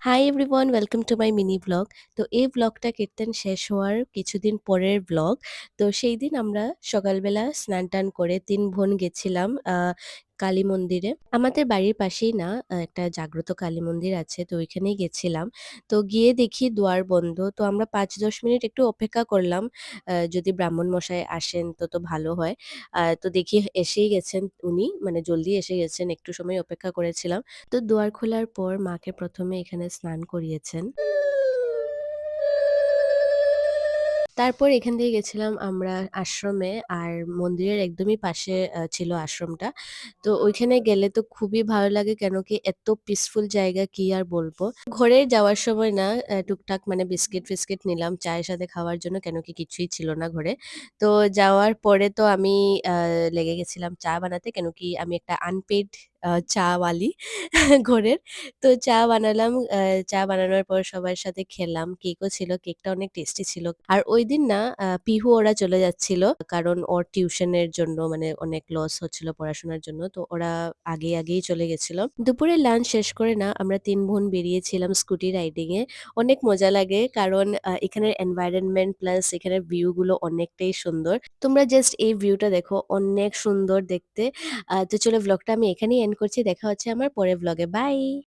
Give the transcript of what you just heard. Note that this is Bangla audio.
Hi everyone, welcome to my mini blog. তো এই ব্লগটা কীর্তন শেষ হওয়ার কিছুদিন পরের ব্লগ। তো সেই দিন আমরা সকালবেলা স্নান টান করে তিন বোন গেছিলাম কালী মন্দিরে। আমাদের বাড়ির পাশেই না একটা জাগ্রত কালী মন্দির আছে, তো ওইখানেই গেছিলাম। তো গিয়ে দেখি দুয়ার বন্ধ। তো আমরা ৫-১০ মিনিট একটু অপেক্ষা করলাম, যদি ব্রাহ্মণ মশাই আসেন তো ভালো হয়। তো দেখি এসেই গেছেন উনি, মানে জলদি এসে গেছেন, একটু সময় অপেক্ষা করেছিলাম। তো দুয়ার খোলার পর মাকে প্রথমে এখানে স্নান করিয়েছেন। তারপর এখান থেকে গেছিলাম আমরা আশ্রমে। আর মন্দিরের একদমই পাশে ছিল আশ্রমটা। তো ওইখানে গেলে তো খুবই ভালো লাগে, কেন কি এত পিসফুল জায়গা, কি আর বলবো। ঘরে যাওয়ার সময় না টুকটাক মানে বিস্কিট-ফিস্কিট নিলাম চায়ের সাথে খাওয়ার জন্য, কেন কি কিছুই ছিল না ঘরে। তো যাওয়ার পরে তো আমি আ লেগে গেছিলাম চা বানাতে, কেন কি আমি একটা আনপেইড চা-ওয়ালি ঘরের। তো চা বানালাম। চা বানানোর পর সবার সাথে খেলাম। কেকও ছিল। কেকটা অনেক টেস্টি ছিল। আর ঐদিন না পিহু ওরা চলে যাচ্ছিল। কারণ ওর টিউশনের জন্য মানে অনেক লস হচ্ছিল পড়াশোনার জন্য। তো ওরা আগেই চলে গেছিল। দুপুরে লাঞ্চ শেষ করে না আমরা ৩ বোন বেরিয়েছিলাম স্কুটি রাইডিং এ। অনেক মজা লাগে, কারণ এখানের এনভায়রনমেন্ট প্লাস এখানের ভিউ গুলো অনেকটাই সুন্দর। তোমরা জাস্ট এই ভিউটা দেখো, অনেক সুন্দর দেখতে। তো চলো, ব্লগটা আমি এখানেই এন্ড করছি। দেখা হচ্ছে আমার পরের ব্লগে। বাই।